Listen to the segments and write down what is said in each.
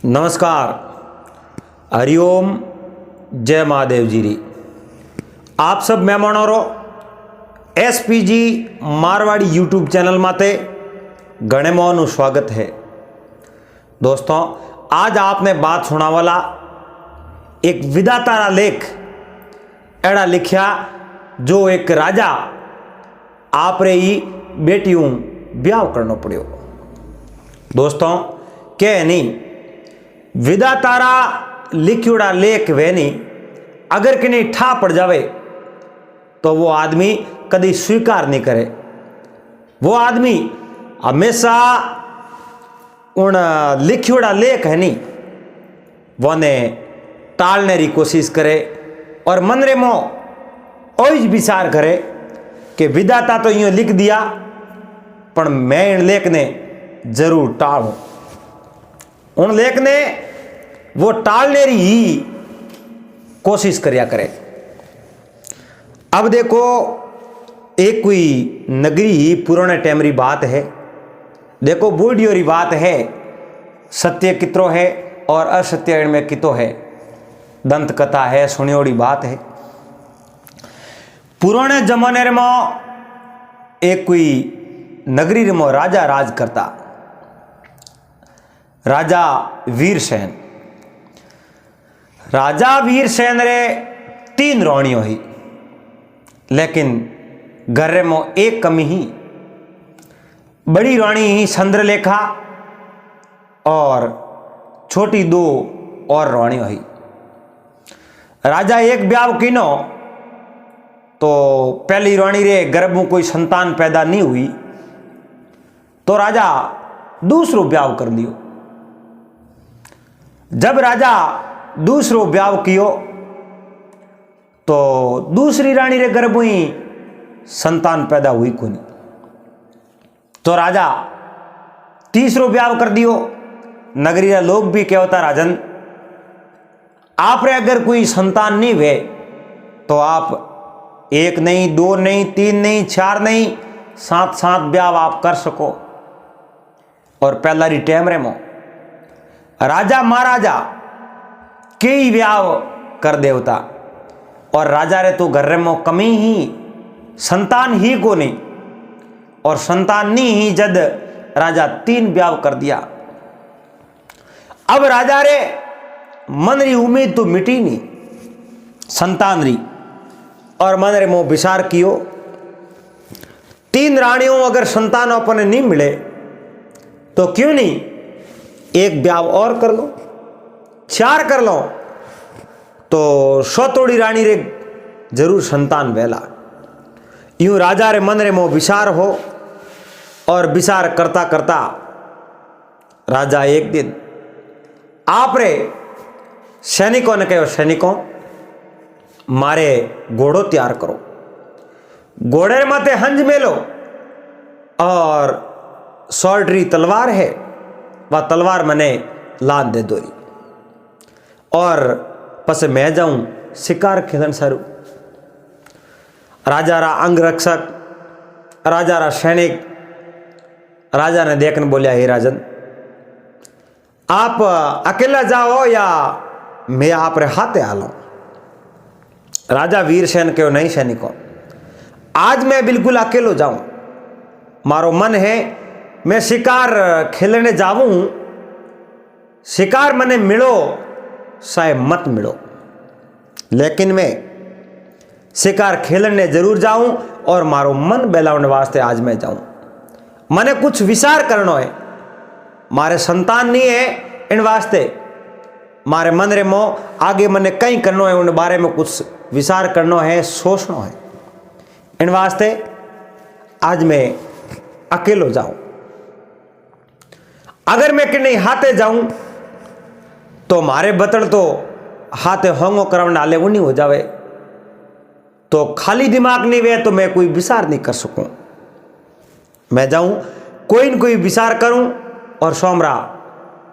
नमस्कार, हरिओम, जय महादेव जी री। आप सब मेहमानों एसपीजी मारवाड़ी यूट्यूब चैनल माते घणे मोहनु स्वागत है। दोस्तों, आज आपने बात सुना वाला एक विधाता रा लेख एड़ा लिखा जो एक राजा आप रे ही बेटियों ब्याह करना पड़ो। दोस्तों, के नहीं विधातारा लिखियोड़ा लेख वे नहीं अगर कि नहीं ठा पड़ जावे तो वो आदमी कभी स्वीकार नहीं करे। वो आदमी हमेशा उन लिखियोड़ा लेख है नहीं वने टालने की कोशिश करे और मन रे मो ओज विचार करे कि विधाता तो यूं लिख दिया पर मैं इन लेख ने जरूर टालूं। उन लेख ने वो टालने री ही कोशिश करया करे। अब देखो, एक कोई नगरी ही पुराने टाइम री बात है। देखो, बूढ़ियों री बात है, सत्य कितरो है और असत्य में कितो है। दंत कथा है, सुनियोड़ी बात है। पुराने जमाने में एक कोई नगरी में राजा राज करता, राजा वीरसेन। राजा वीरसेन रे 3 रानियों ही, लेकिन घर में एक कमी ही। बड़ी रानी ही चंद्रलेखा और छोटी 2 और रानियों ही। राजा एक ब्याह कीनो तो पहली रानी रे गर्भ में कोई संतान पैदा नहीं हुई तो राजा दूसरो ब्याह कर लियो। जब राजा दूसरो ब्याह कियो तो दूसरी रानी रे गर्भ ही संतान पैदा हुई कोनी तो राजा तीसरो ब्याह कर दियो। नगरी रे लोग भी कहता, राजन आप रे अगर कोई संतान नहीं हुए तो आप 1 नहीं, 2 नहीं, 3 नहीं, 4 नहीं, 7 ब्याह आप कर सको। और पहला री टाइम रे मो राजा महाराजा कई ब्याह कर देवता और राजा रे तो घर में कमी ही संतान ही को नहीं और संतान नहीं ही जद राजा 3 ब्याह कर दिया। अब राजा रे मन री उम्मीद तो मिटी नहीं संतान री और मन रे मो विचार कियो 3 रानियों अगर संतान अपने नहीं मिले तो क्यों नहीं एक ब्याह और कर लो, 4 कर लो तो सौतोड़ी रानी रे जरूर संतान वेला। यूं राजा रे मन रे मो विचार हो और विचार करता करता राजा एक दिन आप रे सैनिकों ने कहो, सैनिकों मारे घोड़ो तैयार करो, घोड़े माथे हंज मेलो और सौटरी तलवार है वह तलवार मने लाद दे दोरी और पस मैं जाऊं शिकार खेलन सारू। राजा रा अंग रक्षक, राजा रा सैनिक राजा ने देखने बोलिया, हे राजन आप अकेला जाओ या मैं आप रे हाथे आ लाऊं। राजा वीरसेन कहो, नहीं सैनिकों, आज मैं बिल्कुल अकेलो जाऊं। मारो मन है मैं शिकार खेलने जाऊं, शिकार मने मिलो चाहे मत मिलो, लेकिन मैं शिकार खेलने जरूर जाऊं और मारो मन बहलाने वास्ते आज मैं जाऊं। मने कुछ विचार करना है, मारे संतान नहीं है इन वास्ते मारे मन रे मो आगे मने कहीं करना है, उन बारे में कुछ विचार करना है, सोचना है। इन वास्ते आज मैं अकेलो जाऊं। अगर मैं कि नहीं हाथे जाऊं तो मारे बतड़ तो हाथे होंगो करवने आले वो नहीं हो जावे तो खाली दिमाग नहीं वे तो मैं कोई विचार नहीं कर सकूं। मैं जाऊं कोई न कोई विचार करूं और सोमरा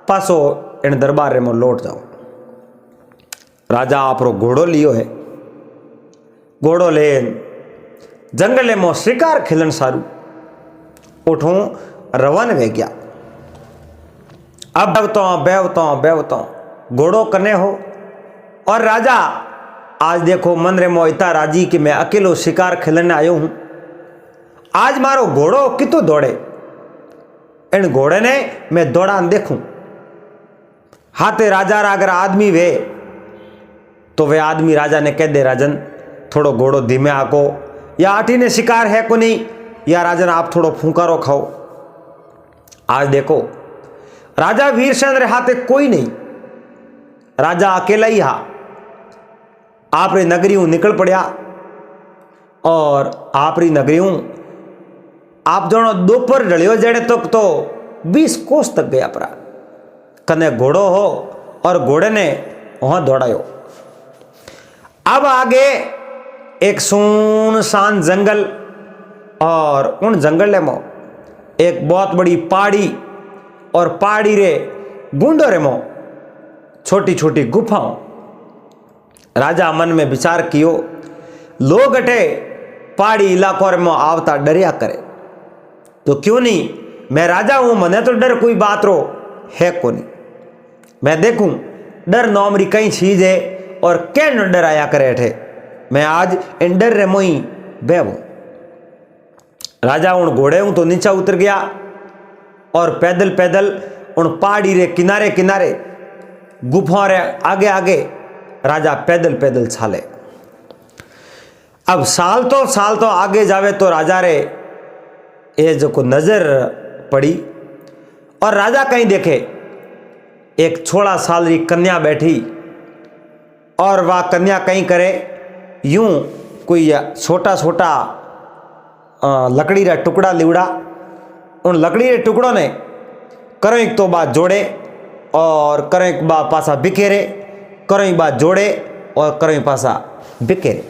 पासो इन दरबार में लौट जाऊं। राजा आपरो घोड़ो लियो है, घोड़ो ले जंगल में शिकार खेलन सारू उठूं रवान वे गया। अब बेवता घोड़ो कने हो। और राजा आज देखो मन रे मोहिता राजी कि मैं अकेलो शिकार खेलने आयो हूं। आज मारो घोड़ो कितो दौड़े, इन घोड़े ने मैं दौड़ा देखूं। हाथे राजा रा अगर आदमी वे तो वे आदमी राजा ने कह दे राजन थोड़ो घोड़ो धीमे आको, या आठी ने शिकार है को नहीं, या राजन आप थोड़ो फूंकारो खाओ। आज देखो राजा वीरचंद्र हाथे कोई नहीं, राजा अकेला ही हा आप रे नगरी निकल पड़ा। और आप री नगरी आप जनो दोपहर ढलियो जड़े तक तो 20 कोस तक गया परा। कने घोड़ो हो और घोड़े ने वहां दौड़ायो। अब आगे एक सुनसान जंगल, और उन जंगल में एक बहुत बड़ी पहाड़ी, और पहाड़ी रे बूंदो रे मो छोटी छोटी गुफाओं। राजा मन में विचार कियो लोग अटे पहाड़ी इलाकों में आवता डरिया करे, तो क्यों नहीं मैं राजा हूं, मने तो डर कोई बात रो है को नहीं। मैं देखूं डर नौमरी कई चीज है और क्या न डर आया करे अठे। मैं आज इन डर रे मोई बेवो। राजा उन घोड़े तो नीचा उतर गया और पैदल पैदल उन पहाड़ी रे किनारे किनारे गुफा रे आगे आगे राजा पैदल पैदल चाले। अब साल तो आगे जावे तो राजा रे ये जो को नजर पड़ी, और राजा कहीं देखे एक 16 साल की कन्या बैठी, और वह कन्या कहीं करे यूं कोई छोटा छोटा लकड़ी रा टुकड़ा लिवड़ा, उन लकड़ी रे टुकड़ों ने करो एक तो बात जोड़े और करो एक बात पासा बिखेरे, करो एक बात जोड़े और करो एक पासा बिखेरे।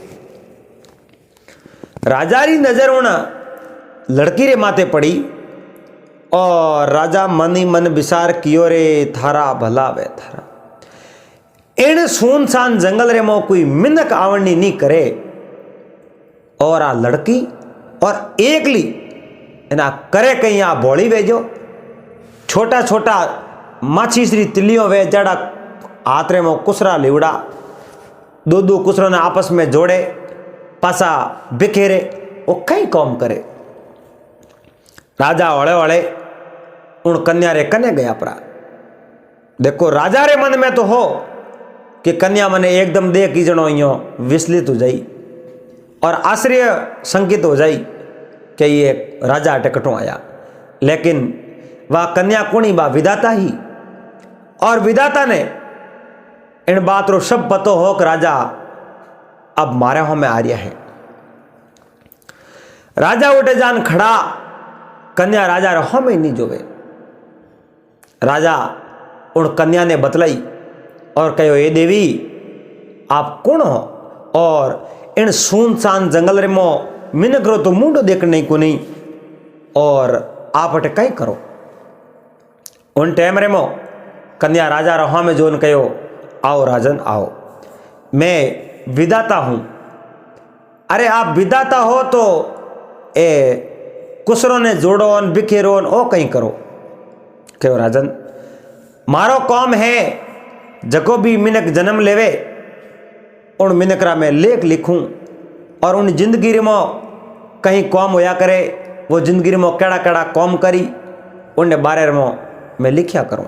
राजा री नजर उन लड़की रे माथे पड़ी, और राजा मन ही मन विचार कियो रे थारा भला वे थारा। इन सुनसान जंगल रे मो कोई मिनक आवनी नहीं करे, और आ लड़की और एकली एना करे कहीं आ बोली वेजो। छोटा छोटा माछी श्री तिलियों वे जड़ा हाथ रे मो कुसरा लिवड़ा, दो कुसरों ने आपस में जोड़े पासा बिखेरे, वो कई कौम करे। राजा हौले हौले उन कन्या रे कने गया परा। देखो राजा रे मन में तो हो कि कन्या मने एकदम देख की जनो यो विचलित हो जाई और आश्चर्य संकित हो जाई कि ये राजा टिकटों आया। लेकिन वह कन्या कुणी बा विधाता ही, और विधाता ने इन बात रो सब पतो हो कि राजा अब मारे हो में आ रहा है। राजा उठे जान खड़ा, कन्या राजा रहो में नहीं जोवे। राजा उन कन्या ने बतलाई और कहो ए देवी आप कौन हो, और इन सुनसान जंगल रे मो मिनक रो तो मुंडो देखने को नहीं, और आप अटे कई करो। उन टाइम रे मो कन्या राजा रहा में जोन कहो आओ राजन आओ, मैं विधाता हूं। अरे आप विधाता हो तो ए कुसरों ने जोड़ो बिखेरो ओ कहीं करो। कहो राजन मारो कौम है जको भी मिनक जन्म लेवे उन मिनकरा में लेख लिखूं, और उन जिंदगी में कहीं कौम होया करे, वो जिंदगी में केड़ा केड़ा कौम करी उन बारे में मैं लिखिया करूं।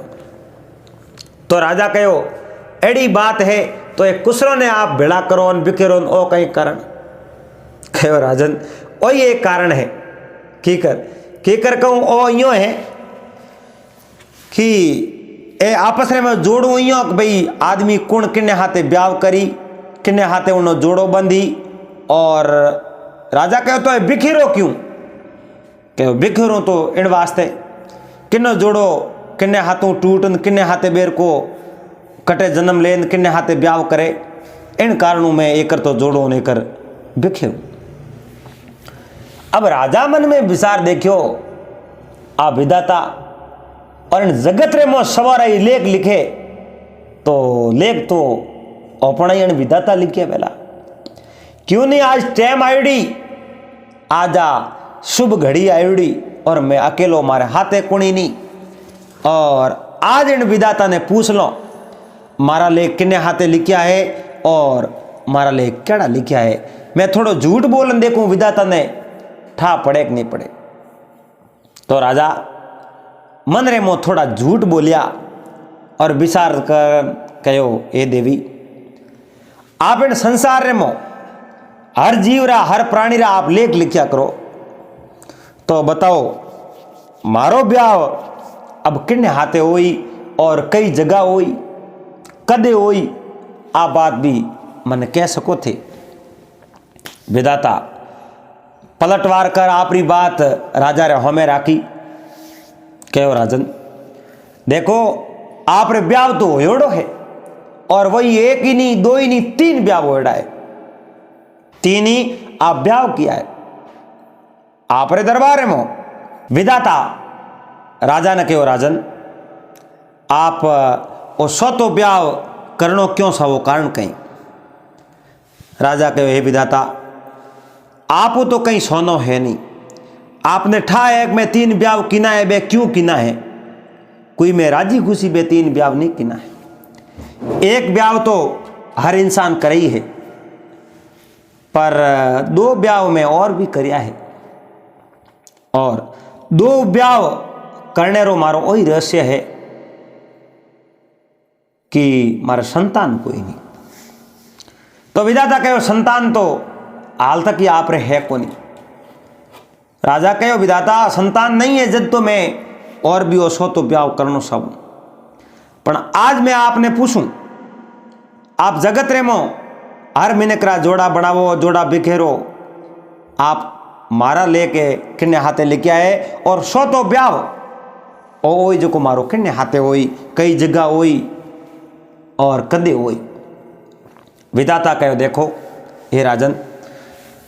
तो राजा कहो एड़ी बात है तो एक कुसरों ने आप भेड़ा करो बिखेरो ओ कहीं कारण। कहो राजन ओ ये कारण है कीकर कहूँ ओ यो है कि ए आपस में जोड़ू यो कि भाई आदमी कुण किन्ने हाथे ब्याह करी, किन्ने हाथे उन जोड़ो बंधी। और राजा कहो तो बिखेरो क्यों? कहो बिखेरो तो इन वास्ते किन्नो जोड़ो किन्ने हाथों टूटन, किन्ने हाथे बेर को कटे जन्म लेन, किन्ने हाथे ब्याह करे, इन कारणों में एकर तो जोड़ो ने कर बिखेरो। अब राजा मन में विचार देखियो आ विधाता और इन जगत रे मो सवार लेख लिखे तो लेख तो अपना ही विधाता लिखे पहला। क्यों नहीं आज टाइम आयोडी, आजा शुभ घड़ी आयोडी और मैं अकेलो मारे हाथे कुणी नहीं, और आज इन विधाता ने पूछ लो मारा लेख किन्ने हाथे लिखा है और मारा लेख केड़ा लिखा है। मैं थोड़ा झूठ बोलन देखूं विधाता ने ठा पड़े कि नहीं पड़े। तो राजा मन रे मो थोड़ा झूठ बोलिया और विचार कर कहो ए देवी आप इन संसार रे मो हर जीव रा हर प्राणी रा आप लेख लिखा करो। तो बताओ मारो ब्याह अब किन्ने हाथे होई और कई जगह होई कदे होई आ बात भी मन कह सको थे। विधाता पलटवार कर आपरी बात राजा रे हमें राखी। कहो राजन देखो आप रे ब्याह तो होयोड़ो है और वही एक ही नहीं दो ही नहीं तीन ब्याह होड़ा है। तीन ही आप ब्याह किया है आप रे दरबार में। विधाता राजा ने कहो राजन आप ओ सो ब्याह करनो क्यों सा वो कारण कहीं। राजा कहो हे विधाता आप तो कहीं सोनो है नहीं आपने ठा एक में तीन ब्याह किना है बे क्यों किना है कोई मैं राजी खुशी बे तीन ब्याह नहीं किना है। एक ब्याह तो हर इंसान करे ही है पर दो ब्याह में और भी करिया है और दो ब्याह करने रो मारो वही रहस्य है कि मारे संतान कोई नहीं। तो विधाता कहो संतान तो हाल तक ही आप रे है को नहीं। राजा कहो विधाता संतान नहीं है जब तो मैं और भी ओसो तो ब्याह करनो सब पण आज मैं आपने पूछूं आप जगत रे मो हर मिनकरा जोड़ा बनावो जोड़ा बिखेरो आप मारा लेके किन्ने हाथे लेके आए और सो तो ब्याह ओ जो को मारो किन्ने हाथे होई कई जगह होई और कदे होई। विधाता कहो देखो हे राजन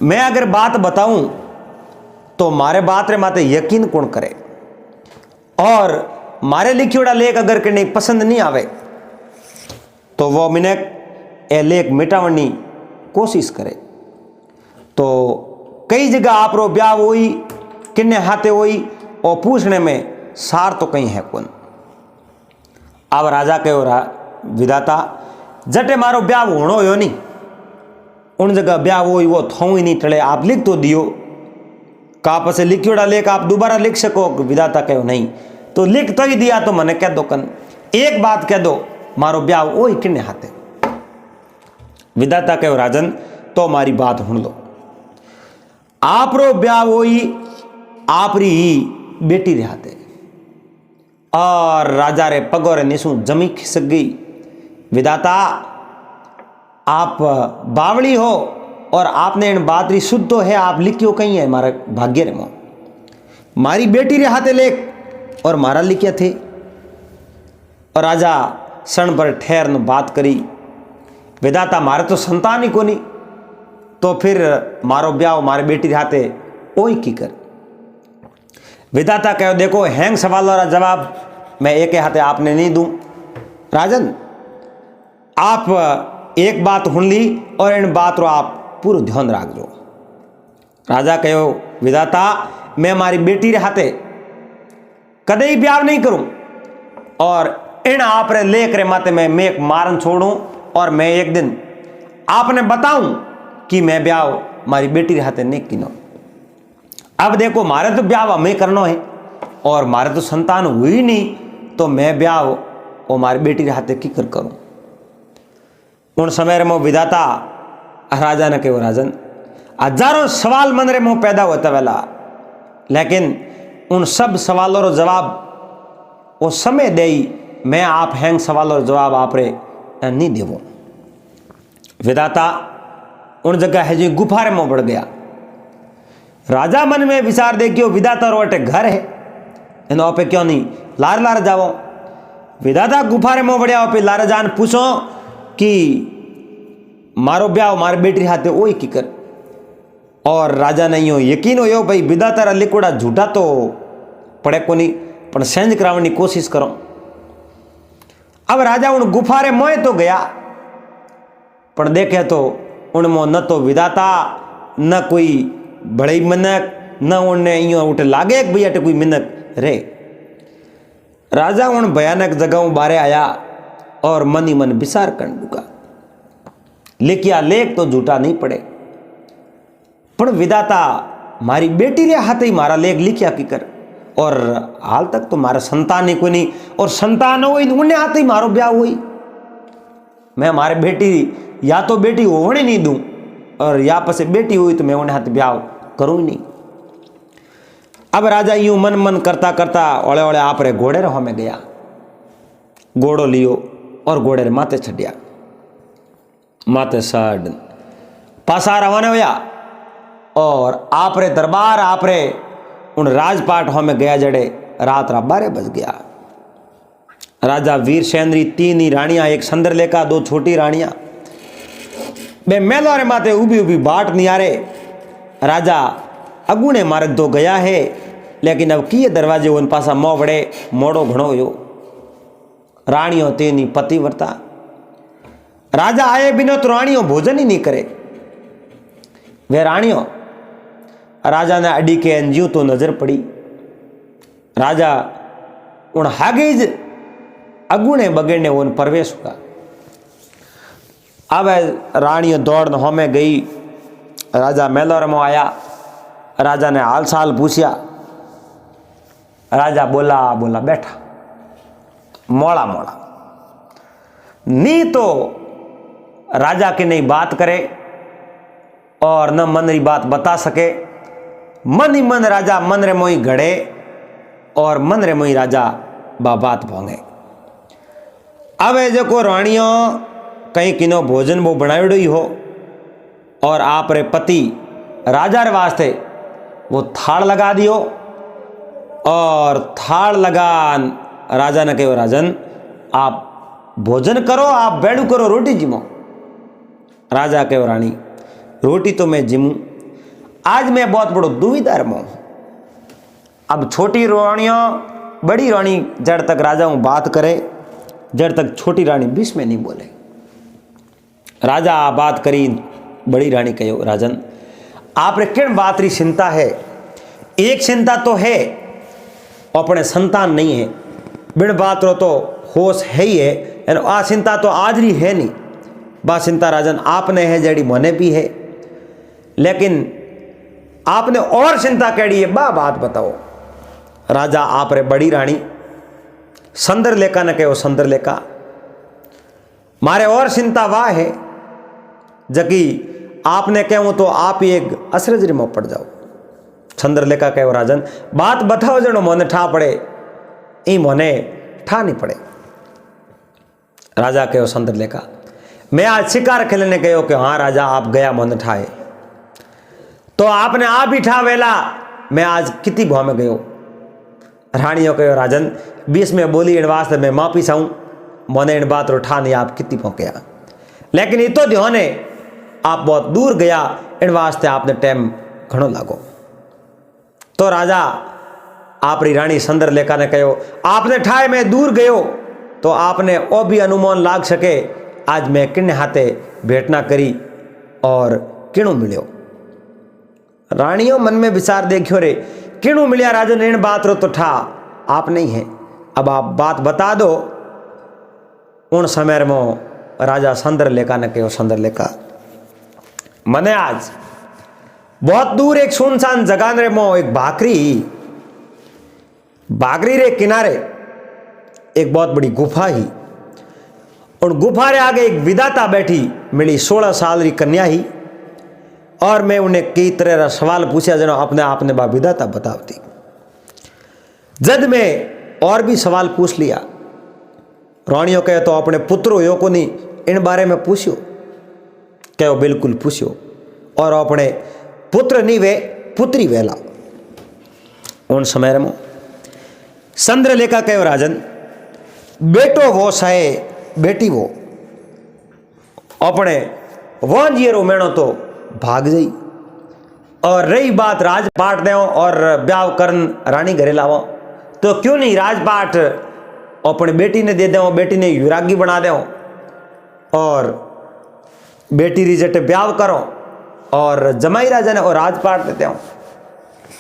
मैं अगर बात बताऊं तो मारे बात रे माते यकीन कौन करे और मारे लिखियोड़ा लेख अगर किन्ने पसंद नहीं आवे तो वो मिनक ए लेख मिटावनी कोशिश करे। तो कई जगह आप रो ब्याह होई किन्ने हाथे होई और पूछने में सार तो कहीं है कौन। अब राजा कहो विधाता जटे मारो ब्याह होनो हो नहीं उन जगह ब्याह होई वो थों ही नहीं टले आप लिख तो दियो काप से लिखियोड़ा लेख आप दोबारा लिख सको। विधाता कहो नहीं तो लिख तो ही दिया तो मने कह दो कन एक बात कह दो मारो ब्याह वही किन्ने हाथे। विधाता कहो राजन तो मारी बात सुन लो आप रो ब्याह वही आप री बेटी रे हाथे और राजा रे पगो रे निसू जमी खिसक गई। विधाता आप बावली हो और आपने इन बात री शुद्ध तो है आप लिखियो कहीं है मारा भाग्य रे मो मारी बेटी रे हाथे लेख और मारा लिखिया थे। और राजा क्षण पर ठहर न बात करी। विधाता मारे तो संतान ही कोनी तो फिर मारो ब्याह मारे बेटी रे हाथे ओई की कर। विधाता कहो देखो हैंग सवाल वाला जवाब मैं एक हाथे आपने नहीं दूं। राजन आप एक बात सुन ली और इन बात रो आप पूरा ध्यान रख दो। राजा कहो विधाता मैं मारी बेटी रे हाथे कदे ही ब्याह नहीं करूं और इन आप रे लेख रे माते मैं एक मारन छोड़ूं और मैं एक दिन आपने बताऊं कि मैं ब्याह मारी बेटी रे हाथे नहीं किनो। अब देखो मारे तो ब्याह हमें करना है और मारे तो संतान हुई नहीं तो मैं ब्याह वो मारी बेटी रे हाथे की कर करूं। उन समय में विधाता राजा ने कहो राजन हजारों सवाल मन रे मुंह पैदा होता वेला लेकिन उन सब सवालों रो जवाब वो समय दे मैं आप हैंग सवालों रो जवाब आप रे नहीं देवो। विधाता उन जगह है जो गुफा रे मुंह बढ़ गया। राजा मन में विचार दे क्यों विधाता रो अटे घर है इन पे क्यों नहीं लार लार जाओ। विधाता गुफा रे मुंह बढ़िया पे लार जान पूछो कि मारो ब्याह मारे बेटी हाथे वही की कर। और राजा नहीं हो यकीन हो भाई विधाता रा लिखोड़ा झूठा तो पड़े को नहीं पण सेंज करावनी कोशिश करो। अब राजा उन गुफा रे मोए तो गया पण देखे तो उनमो न तो विधाता न कोई बड़ी मिनक न उन्हें यूं उठे लागे कि भैया कोई मिनक रे। राजा उन भयानक जगहों बारे आया और मन ही मन विचार करने लगा। लिखिया लेख तो झूठा नहीं पड़े, पण विधाता मारी बेटी रे हाथ ही मारा लेख लिखिया की कर, और हाल तक तो मारा संतान ही कोई नहीं, और संतान हुई उन्हें हाथ ही मारो ब्याह हुई। मैं मारे बेटी या तो बेटी होने नहीं दूं, और या पसे बेटी हुई तो मैं उन्हें हाथ ब्याह करूं ही नहीं। अब राजा यूं मन मन करता करता ओले ओले आप रे घोड़े रहो में गया, घोड़ो लियो और घोड़े रे माथे छड़िया, माथे सड पासा रवाना होया और आप रे दरबार आप रे उन राजपाट हो में गया जड़े रात 12 बज गया। राजा वीर सेंद्री 3 ही रानियां, एक संदर लेका 2 छोटी रानियां, बे मेलवारे माथे उभी उभी बाट नियारे। राजा अगुणे मारे तो गया है, लेकिन अब किए दरवाजे उन पासा मोह बड़े मोड़ो घणो यो। रानियों 3 ही पतिव्रता, राजा आए बिना तो रानियों भोजन ही नहीं करे। वे रानियों राजा ने अडी के अंजियों तो नजर पड़ी। राजा उन हागीज अगुणे बगेड़ने उन प्रवेश हुआ। अब रानियों दौड़ हो में गई, राजा मेलोर में आया, राजा ने हाल साल पूछा। राजा बोला बोला बैठा, मोड़ा मोड़ा नी तो राजा की नहीं बात करे और न मन री बात बता सके। मन ही मन राजा मन रे मोई घड़े और मन रे मोई राजा बात भोंगे। अब जो को रानियों कहीं किनो भोजन वो बनायोड़ो ही हो, और आप रे पति राजा रे वास्ते वो थाल लगा दियो, और थाल लगा राजा ने कहो राजन आप भोजन करो, आप बैठू करो, रोटी जिमो। राजा कहो रानी रोटी तो मैं जिमू, आज मैं बहुत बड़ो दुविधा में। अब छोटी रानियां बड़ी रानी जड़ तक राजा हूं बात करे, जड़ तक छोटी रानी बीच में नहीं बोले। राजा बात करी, बड़ी रानी कहो राजन आप रे किन बात री चिंता है? एक चिंता तो है अपने संतान नहीं है, बिन बात रो तो होश है ही है, आ चिंता तो आज री है नहीं। बा चिंता राजन आपने है जड़ी मने भी है, लेकिन आपने और चिंता केड़ी है बा बात बताओ। राजा आप रे बड़ी रानी संदर लेका ने कहो संदर लेका मारे और चिंता वाह है जकी आपने कहूं तो आप ही एक असरजरी में पड़ जाओ। संदर लेका कहो राजन बात बताओ जनो मोने ठा पड़े, ई मोने ठा नहीं पड़े। राजा कहो संदर लेका मैं आज शिकार खेलने गयो कि हाँ राजा आप गया मोने ठाए, तो आपने आप ही ठा वेला मैं आज कितनी भाव में गयो। रानियों कहो राजन बीच में बोली इन वास्ते मैं माफी चाहूं, मोने इन बात रो ठा नहीं आप कितनी पहुंचया, लेकिन ये तो ध्याने आप बहुत दूर गया इन वास्ते आपने टाइम घणो लागो। तो राजा आप री रानी संदर लेका ने कहो आपने ठाए मैं दूर गयो, तो आपने ओ भी अनुमान लाग सके आज मैं किन्ने हाथे भेंटना करी और किणु मिलियो। रानियों मन में विचार देखियो रे किणु मिलिया राजन इन बात रो तो ठा आप नहीं है, अब आप बात बता दो। उन समय में राजा संदर लेका ने कहो संदर लेका मने आज बहुत दूर एक सुनसान जगह रे मो एक बागरी रे किनारे एक बहुत बड़ी गुफा ही, और गुफा रे आगे एक विधाता बैठी मिली 16 साल री कन्या ही, और मैं उन्हें कई तरह का सवाल पूछा जनो अपने आपने बा विधाता बतावती। जद में और भी सवाल पूछ लिया, रानियों कहे तो अपने पुत्रो यो को नहीं इन बारे में पूछो, कहो बिल्कुल पूछो, और अपने पुत्र नहीं वे पुत्री वेला। उन समय में संद्र लेका कहो राजन बेटो वो सहे बेटी वो, अपने वन जीरो मेणो तो भाग जाई, और रही बात राजपाट दे और ब्याह करन रानी घरे लावो, तो क्यों नहीं राजपाट अपनी बेटी ने दे दो, बेटी ने युवरागी बना दो और बेटी रिजट ब्याह करो, और जमाई राजा ने और राजपाट देते हो,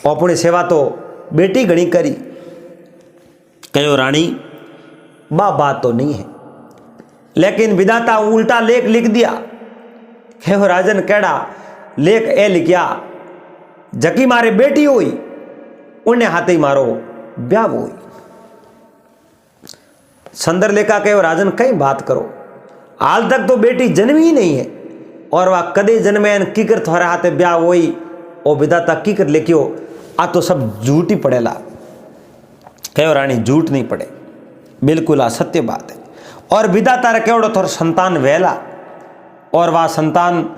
अपनी सेवा तो बेटी घणी करी। कहो रानी बात तो नहीं है। लेकिन विधाता उल्टा लेख लिख दिया। हे राजन केड़ा लेख ए लिखिया, जकी मारे बेटी हुई उन्हें हाथे ही मारो ब्याह हुई। संदर लेखा कहो राजन कई बात करो, हाल तक तो बेटी जन्मी ही नहीं है और वह कदे जन्मे कीकर थोड़ा हाथे ब्याह हुई। और विधाता कीकर लिखियो, आ तो सब झूठ ही पड़ेला। कहो रानी झूठ नहीं पड़े, बिल्कुल आ सत्य बात है। और विधाता रे केवड़ो थोड़ा संतान वेला और वह संतान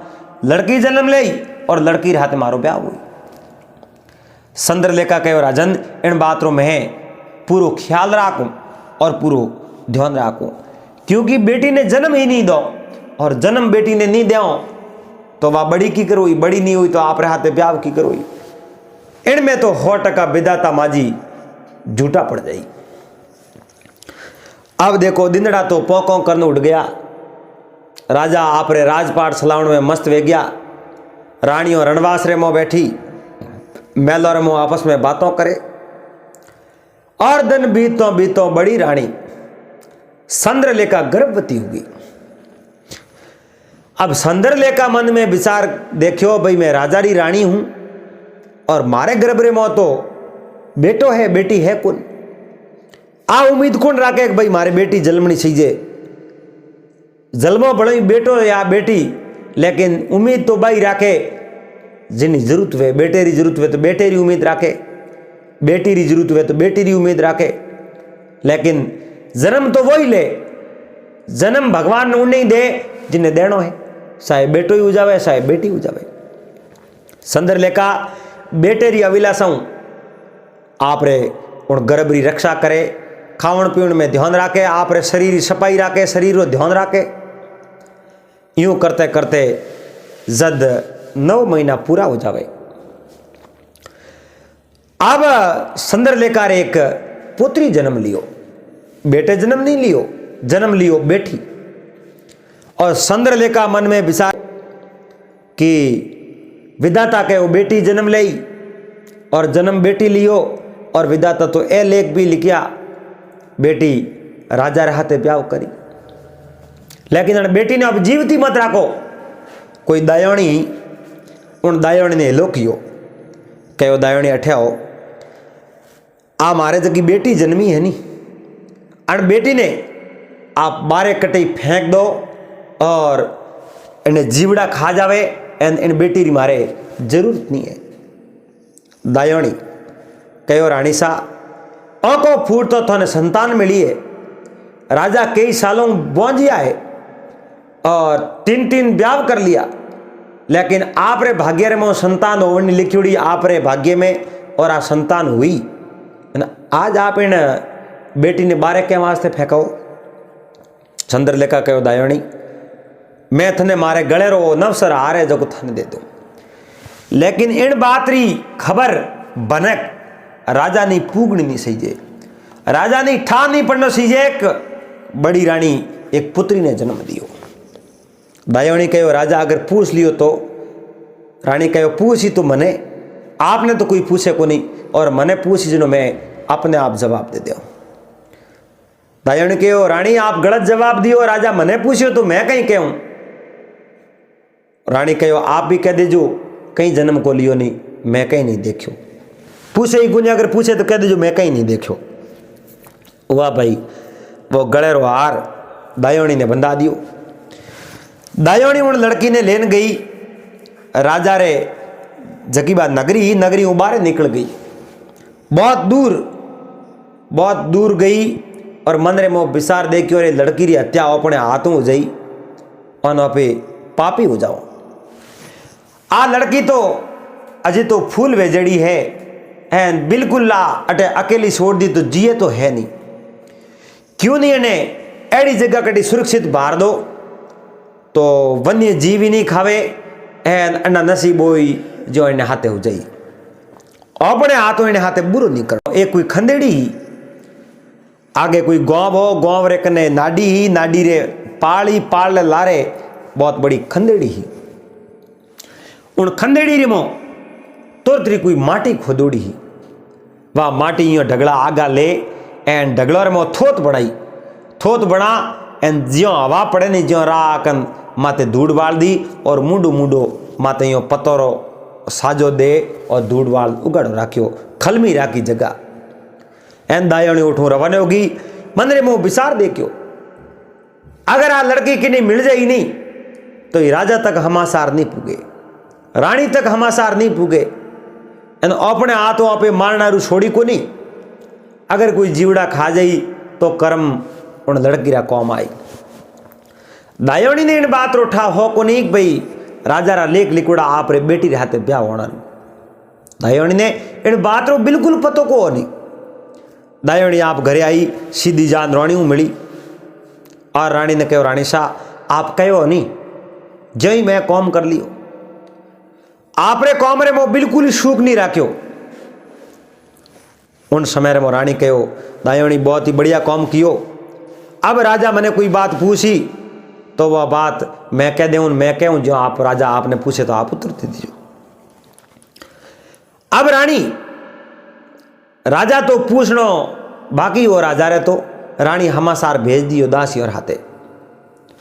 लड़की जन्म ले और लड़की हाथे मारो ब्याह हुई। संदर लेखा कहो राजन इन बातों में पूरा ख्याल राखूं और पूरा ध्यान राखूं, क्योंकि बेटी ने जन्म ही नहीं दो और जन्म बेटी ने नहीं दो तो वह बड़ी की करोई, बड़ी नहीं हुई तो आप हाथे ब्याह की करोई। इनमें तो 100% विधाता माजी झूठा पड़ जाई। अब देखो दिंदड़ा तो पोकों करने उठ गया। राजा आपरे राजपाट सलावण में मस्त वे गया। रानियों रणवासरे में बैठी मेलोर में आपस में बातों करे। और दिन बीतों बीतों बड़ी रानी संद्रलेखा गर्भवती होगी। अब संद्रलेखा मन में विचार देखियो, भाई मैं राजा री रानी हूं और मारे गर्भरे में तो बेटो है बेटी है कौन। आ उम्मीद कौन राखे भाई मारे बेटी जन्मनी सीजे, जन्मो बड़ी बेटो या बेटी, लेकिन उम्मीद तो भाई राखे जिनी जरूरत वे बेटे री जरूरत वे तो बेटे री उम्मीद राखे, बेटी री जरूरत वे तो बेटी री उम्मीद राखे। लेकिन जन्म तो वही ले, जन्म भगवान ने उन्हें दे जिन्हें देनो है, चाहे बेटो ही हो जावे चाहे बेटी हो जावे। संदर लेखा बेटे री अभिलाषाओं आप रे उन गर्भ री रक्षा करे, खावण पीवण में ध्यान राखे, आप रे शरीर की सफाई राखे, शरीर रो ध्यान राखे। यूं करते करते जद 9 महीना पूरा हो जावे। अब संदर लेकर एक पुत्री जन्म लियो, बेटे जन्म नहीं लियो, जन्म लियो बेटी। और संदर लेखा मन में विचार कि विधाता के वो बेटी जन्म ली और जन्म बेटी लियो और विधाता तो ए लेख भी लिखिया बेटी राजा रे हाथे ब्याह करी। लेकिन बेटी ने अब जीवती मत राखो। कोई दायणी उन दायणी ने लोकियो कहो दायणी अठ्याओ आ मारे जगी बेटी जन्मी है नी, अन बेटी ने आप बारे कटई फेंक दो और इन्हें जीवड़ा खा जावे, इन बेटी री मारे जरूरत नहीं है। दायणी कहो रानी सा को फूट तो थाने संतान मिली है। राजा कई सालों बोंजिया है और 3 ब्याह कर लिया, लेकिन आप रे भाग्य रे में संतान होने लिखी आप रे भाग्य में और आ संतान हुई। आज आप इन बेटी ने बारे के वास्ते फेंको। चंद्रलेखा कहो दायणी मैं थने मारे गले रो नवसर आ रहे जो थने दे दो। लेकिन इन बात री खबर बनक राजा ने पूगनी नहीं सीजे, राजा ने ठा नहीं पड़ना सीजे। एक बड़ी रानी एक पुत्री ने जन्म दियो। दायणी कहो राजा अगर पूछ लियो तो, रानी कहो पूछ ही तो मने, आपने तो कोई पूछे को नहीं और मने पूछ जिनो मैं अपने आप जवाब दे दो। दायणी कहो रानी आप गलत जवाब दियो, राजा मने पूछियो तो मैं कहीं कहूं। रानी कहो आप भी कह दीजो कहीं जन्म को लियो नहीं, मैं कहीं नहीं देखियो। पूछे ही गुंजा अगर पूछे तो कह दीजो मैं कहीं नहीं देखियो। वाह भाई वो गले रो हार दायणी ने बंधा दियो। दायणी उन लड़की ने लेन गई राजा रे जकीबा नगरी, नगरी उबारे निकल गई। बहुत दूर गई और मन रे मोह विसार देखी और लड़की री हत्या अपने हाथों हो जाई और वहाँ पे पापी हो जाओ। आ लड़की तो अजय तो फूल वेजड़ी है एंड बिल्कुल ला अटे अकेली छोड़ दी तो जिए तो है नहीं। क्यों नहीं इन्हें ऐडी जगह कटी सुरक्षित बाहर दो तो वन्य जीव ही नहीं खावे एंड अन्ना नसीब होई जो इन्हें हाथे हो जाई। अपने हाथों इन्हें हाथे बुरो नहीं करो। एक कोई खंदेड़ी ही आगे कोई गांव हो, गांव रे कने नाडी ही, नाडी रे पाल लारे बहुत बड़ी खंदेड़ी ही। उन खंदेड़ी रे मो तुरंत कोई माटी खोदोड़ी ही। वह माटी यो ढगला आगा ले एंड ढगला रे मो थोत बढ़ाई थोत बना एन ज्यो हवा पड़े नहीं ज्यो राकन माते धूड़ बाल दी और मुंडो मुंडो माते यो पतोरो साजो दे और धूड़ बाल उगड़ राख्यो खलमी राखी जगह एन दायोनी उठू रवाने होगी मंदिर में विचार देखियो अगर आ लड़की की नहीं मिल जाई नहीं तो ये राजा तक हमासार नहीं पुगे रानी तक हमासार नहीं पुगे एन अपने हाथों आपे मारना रू छोड़ी को नहीं अगर कोई जीवड़ा खा जाई तो कर्म उन लड़की रा कौम आई दायोनी ने इन बात रोठा हो को नहीं भाई राजा रा लेख लिखोड़ा आप रे बेटी रे हाथे ब्याह होना दायोनी ने इन बात रो बिल्कुल पतो को नहीं दायोनी आप घरे आई सीधी जान रानी मिली और रानी ने कहो रानी शाह आप कहो नहीं जय मैं कौम कर लियो आप रे कौम रे मो बिल्कुल ही शूक नहीं राख्यो उन समय रे मो रानी कहो दायोनी बहुत ही बढ़िया कौम कियो अब राजा मैंने कोई बात पूछी तो वह बात मैं कह दूं मैं कहूं जो आप राजा आपने पूछे तो आप उत्तर दे दीजिए अब रानी राजा तो पूछनो बाकी वो राजा रे तो रानी हमासार भेज दियो दासी और हाथे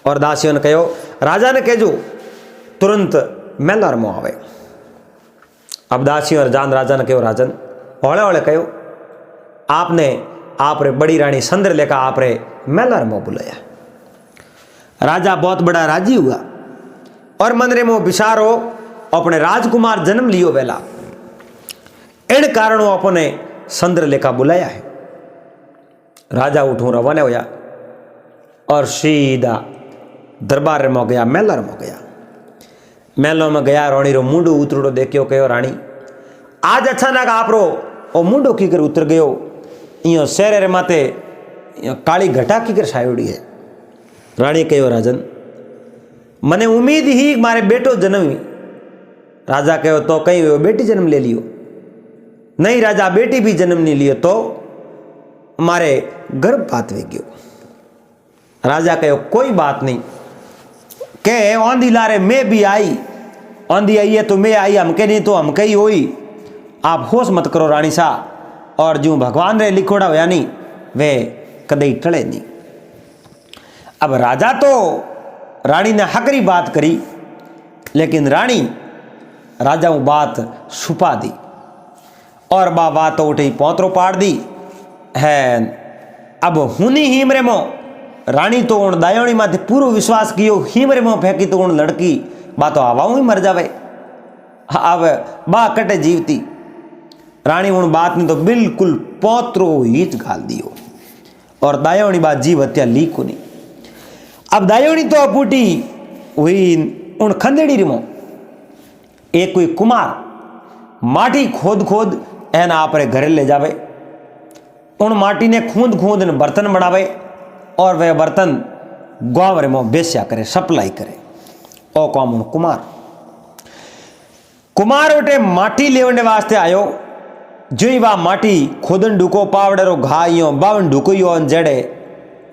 और दासियों ने कहो राजा ने कहजो तुरंत मेलर मो आवे अब दासी और जान राजा ने कहो राजन हौले हौले कहो आपने आप रे बड़ी रानी संद्र लेकर आप रे मेलर मो बुलाया राजा बहुत बड़ा राजी हुआ और मंदिर में विचारो अपने राजकुमार जन्म लियो वेला इन कारणों अपने संद्र लेखा बुलाया है राजा उठू रवाना होया और सीधा दरबार में गया मेलर में गया मेलों में गया रानी रो मुंडो उतरड़ो देखियो कहो रानी आज अचानक आप रो ओ मुंडो की कर उतर गयो इं शेरे रे माते काली घटा की कर छायोड़ी है रानी कहो राजन मने उम्मीद ही मारे बेटो जन्मी राजा कहो तो कहीं वो बेटी जन्म ले लियो नहीं राजा बेटी भी जन्म नहीं लियो तो मारे गर्भपात वे गयो राजा कहो कोई बात नहीं के औंधी लारे मैं भी आई औंधी आई है तो मैं आई हमके नहीं तो हमके ही होई आप होश मत करो रानी शाह और जो भगवान रे लिखोड़ा होया नहीं वे कदई टले नहीं अब राजा तो रानी ने हकरी बात करी लेकिन रानी राजा वो बात छुपा दी और बा बात तो उठी पौतरो पाड़ दी है अब हुनी हिमरे मो रानी तो उन दायोनी माथे पूरो विश्वास कियो हिमरे मो फेंकी तो उन लड़की बा तो हवाओं ही मर जावे अब बा कटे जीवती रानी उन बात ने तो बिल्कुल पौतरो ही गाल दियो और दायोनी बात जीव हत्या ली को नहीं अब दायोनी तो अपूटी हुई उन खंदेड़ी रिमो एक कोई कुमार माटी खोद खोद एन आप रे घरे ले जावे उन माटी ने खूंद खूंद बर्तन बनावे और वह बर्तन गांव रे मो बेस्या करे सप्लाई करे ओ कौम उन कुमार उठे माटी लेवने वास्ते आयो जो ही वह माटी खोदन ढुको पावड़ो घा यो बावन ढुको यो जड़े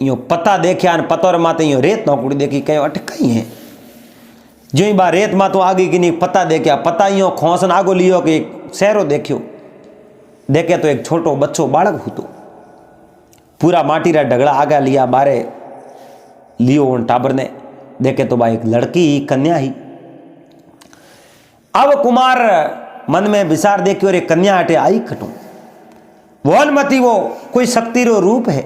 यो पता देखिया पतोर माते यो रेत नौकड़ी देखी कहो अट कहीं है जो ही बा रेत मा तो आगे की नहीं पता देखिया पता यो खोसन आगो लियो कि एक शहरो देखियो देखे तो एक छोटो बच्चो बालक हूतो पूरा माटी रा ढगड़ा आगा लिया बारे लियो उन टाबर ने देखे तो बा एक लड़की ही कन्या ही अब कुमार मन में विचार देखियो रे कन्या हटे आई कटू वोन मती वो कोई शक्ति रो रूप है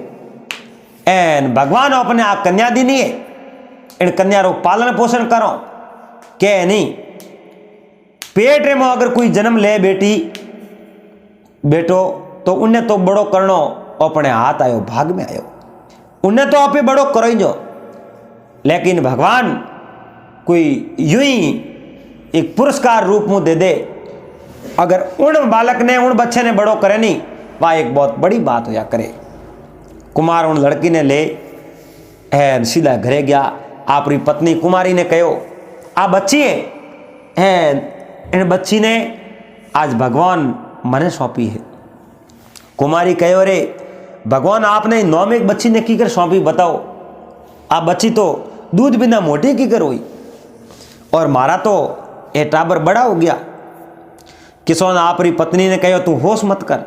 एन भगवान अपने आ कन्या दी नहीं है इन कन्या रो पालन पोषण करो के नहीं पेट रे में अगर कोई जन्म ले बेटी बेटो तो उन्हें तो बड़ो करनो अपने हाथ आयो भाग में आयो उन्हें तो आप बड़ो करो ही जो लेकिन भगवान कोई यूं ही एक पुरस्कार रूप में दे दे अगर उन बालक ने उन बच्चे ने बड़ो करे नहीं वह एक बहुत बड़ी बात होया करे कुमार उन लड़की ने ले है सीधा घरे गया आपरी पत्नी कुमारी ने कहो आ बच्ची है इन बच्ची ने आज भगवान मने सौंपी है कुमारी कहो रे भगवान आपने नौ में एक बच्ची ने की कर सौंपी बताओ आ बच्ची तो दूध बिना मोटी की कर हुई और मारा तो ये टाबर बड़ा हो गया किसोन आपरी पत्नी ने कहो तू होश मत कर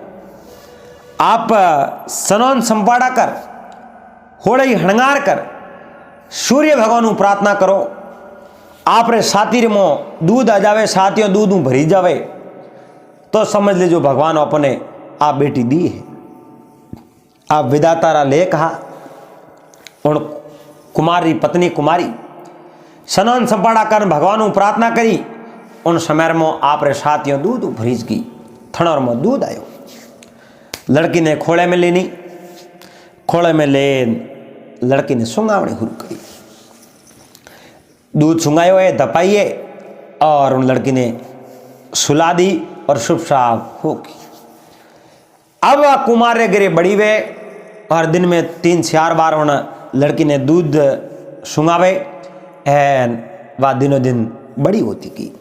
आप सनौन संपाड़ा कर होड़ई हणगार कर सूर्य भगवान प्रार्थना करो। आप रे साथी रे मो दूध आ जावे, साथियों दूध भरी जावे तो समझ लीजो भगवान अपने आप बेटी दी है। आप विदातारा ले कहा उन कुमारी पत्नी कुमारी स्नान संपाड़ा कर भगवान प्रार्थना करी। उन समय में आप रे साथियों दूध भरीज की थणर में दूध आयो। लड़की ने खोले में लेनी, खोले में ले लड़की ने सुंगावणी हुर करी। दूध सुंगायो है, दपाइए और उन लड़की ने सुला दी और शुभ साफ होगी। अब वह कुमार रे गिरे बड़ी वे और दिन में 3-4 बार उन लड़की ने दूध सुंगावे एन वह दिनों दिन बड़ी होती की।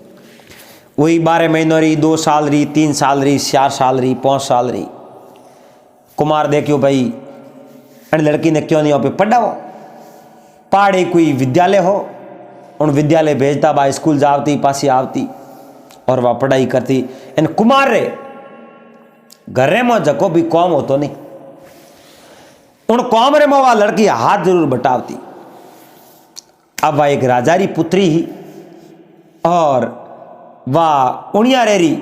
वही 12 महीनों रही, 2 साल रही, 3 साल रही, 4 साल रही, 5 साल रही। कुमार देखियो भाई अन लड़की ने क्यों नहीं वहाँ पे पढ़ाओ, पहाड़ी कोई विद्यालय हो, उन विद्यालय भेजता बा, स्कूल जाती पासी आवती और वह पढ़ाई करती। इन कुमार रे घरे में जको भी कौम हो तो नहीं, उन कौम रे में वह लड़की हाथ जरूर बटावती। अब वह एक राजारी पुत्री ही और वह उनिया रेरी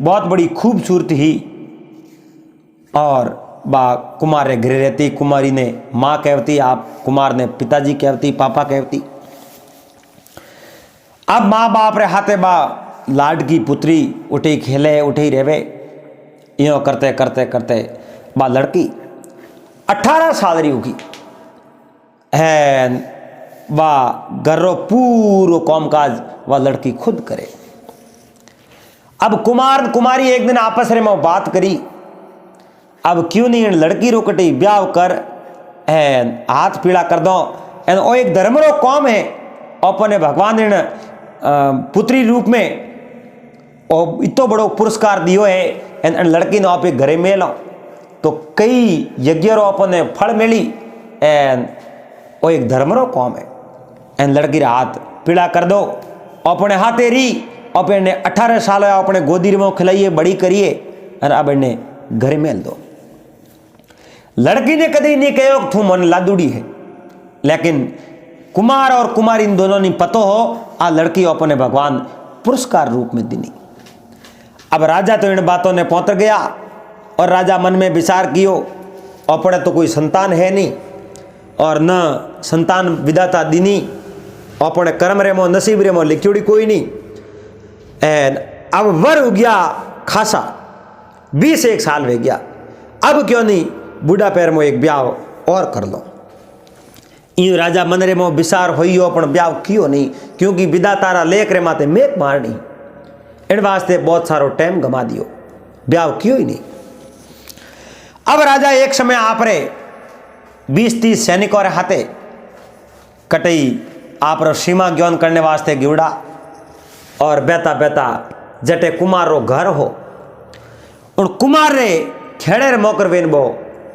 बहुत बड़ी खूबसूरत ही और वह कुमार रे घरे रहती। कुमारी ने माँ कहती, आप कुमार ने पिताजी कहती, पापा कहती। अब माँ बाप रे हाथे बा लाड की पुत्री उठी खेले उठी रेवे। यो करते करते करते बा लड़की 18 साल री होगी है। वह घरों पूरो कामकाज वह लड़की खुद करे। अब कुमार कुमारी एक दिन आपस में बात करी, अब क्यों नहीं लड़की रोकटी ब्याह कर हाथ पीड़ा कर दो। एन ओ एक धर्मरो कौम है, अपने भगवान ने पुत्री रूप में और इतो बड़ो पुरस्कार दियो है। एन लड़की ने आप घरे में लो तो कई यज्ञों अपने फल मिली। एन वो एक धर्मरो कौम है। एन लड़की रे हाथ पीड़ा कर दो, अपने हाथे री अपने 18 साल अपने गोदी में खिलाइए बड़ी करिए और अब इन्हें घरे मेल दो। लड़की ने कभी नहीं कहो तू मन लादूड़ी है, लेकिन कुमार और कुमारी इन दोनों ने पतो हो आ लड़की अपने भगवान पुरस्कार रूप में दिनी। अब राजा तो इन बातों ने पहुंच गया और राजा मन में विचार कियो, अपने तो कोई संतान है नहीं और न संतान विदाता दिनी, अपने कर्म रे मो नसीब रे मो लिखियोड़ी कोई नहीं। एंड अब वर हो गया खासा 21 साल हो गया। अब क्यों नहीं बूढ़ा पैर में एक ब्याह और कर लो। यूं राजा मन रे मो विचार होइयो पण ब्याह कियो नहीं, क्योंकि विदा तारा लेक रे माते मेक मारनी। इन वास्ते बहुत सारो टाइम गमा दियो, ब्याह कियो ही नहीं। अब राजा एक समय आप रे 20-30 सैनिकों रे हाथे कटई आप रो सीमा ज्ञान करने वास्ते गिवड़ा और बेता बेता जटे कुमार रो घर हो उन कुमार रे खेड़े रे मोकर वेन बो